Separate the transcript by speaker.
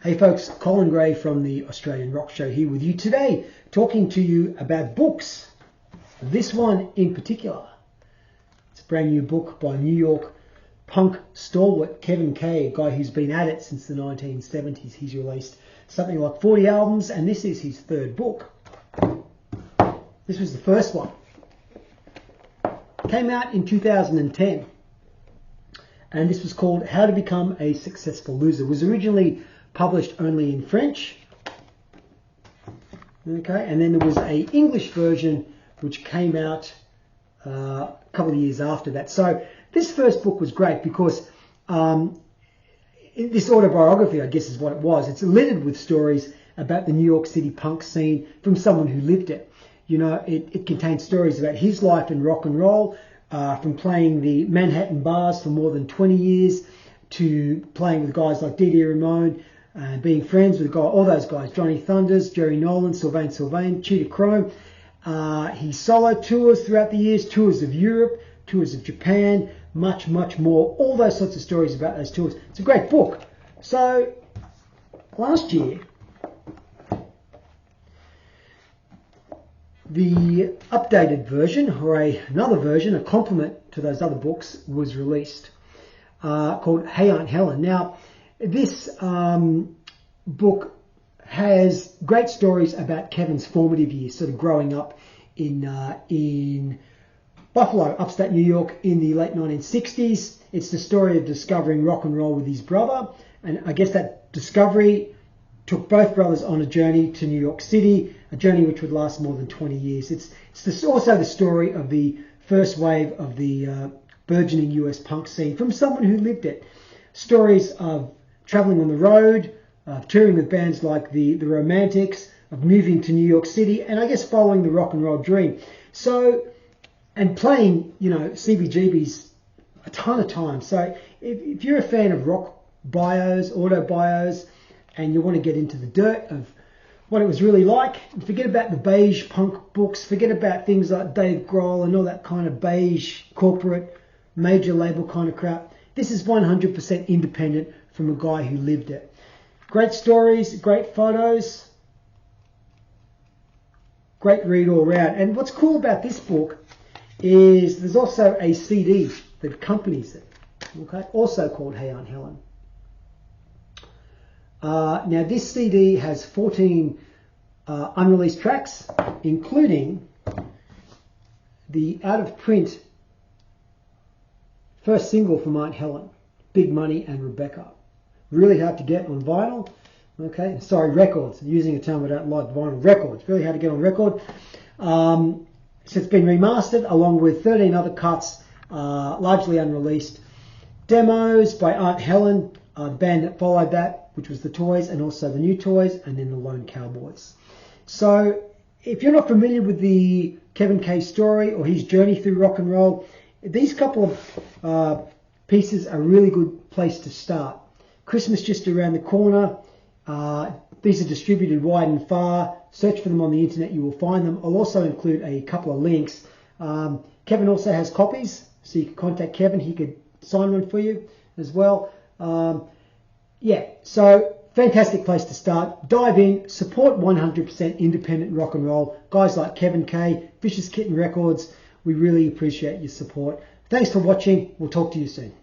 Speaker 1: Hey folks, Colin Gray from the Australian Rock Show here with you today, talking to you about books. This one in particular. It's a brand new book by New York punk stalwart Kevin Kay, a guy who's been at it since the 1970s. He's released something like 40 albums, and this is his third book. This was the first one. Came out in 2010, and this was called How to Become a Successful Loser. It was originally published only in French, okay, and then there was an English version which came out a couple of years after that. So this first book was great because this autobiography, I guess, is what it was. It's littered with stories about the New York City punk scene from someone who lived it. You know, it contains stories about his life in rock and roll, from playing the Manhattan bars for more than 20 years to playing with guys like Dee Dee Ramone, being friends with all those guys, Johnny Thunders, Jerry Nolan, Sylvain, Cheetah Chrome. He solo tours throughout the years, tours of Europe, tours of Japan, much more. All those sorts of stories about those tours. It's a great book. So last year, the updated version, or another version, a complement to those other books, was released, called Hey Aunt Helen. Now, this book has great stories about Kevin's formative years, sort of growing up in Buffalo, upstate New York, in the late 1960s. It's the story of discovering rock and roll with his brother, and I guess that discovery took both brothers on a journey to New York City, a journey which would last more than 20 years. It's also the story of the first wave of the burgeoning US punk scene from someone who lived it. Stories of traveling on the road, touring with bands like the Romantics, of moving to New York City, and I guess following the rock and roll dream. So, and playing, you know, CBGBs a ton of times. So if you're a fan of rock bios, auto bios, and you want to get into the dirt of what it was really like, forget about the beige punk books, forget about things like Dave Grohl and all that kind of beige corporate major label kind of crap. This is 100% independent from a guy who lived it. Great stories, great photos, great read all around. And what's cool about this book is there's also a CD that accompanies it, okay, also called Hey Aunt Helen. Now this CD has 14 unreleased tracks, including the out-of-print first single from Aunt Helen, Big Money and Rebecca. Really hard to get on vinyl. Okay, sorry, records. Using a term I don't like, vinyl. Records. Really hard to get on record. So it's been remastered along with 13 other cuts, largely unreleased. Demos by Aunt Helen, the band that followed that, which was the Toys, and also the New Toys, and then the Lone Cowboys. So if you're not familiar with the Kevin Kay story or his journey through rock and roll, these couple of pieces are a really good place to start. Christmas just around the corner. These are distributed wide and far. Search for them on the internet, you will find them. I'll also include a couple of links. Kevin also has copies, so you can contact Kevin. He could sign one for you as well. Yeah, so fantastic place to start. Dive in, support 100% independent rock and roll. Guys like Kevin Kay, Vicious Kitten Records, we really appreciate your support. Thanks for watching. We'll talk to you soon.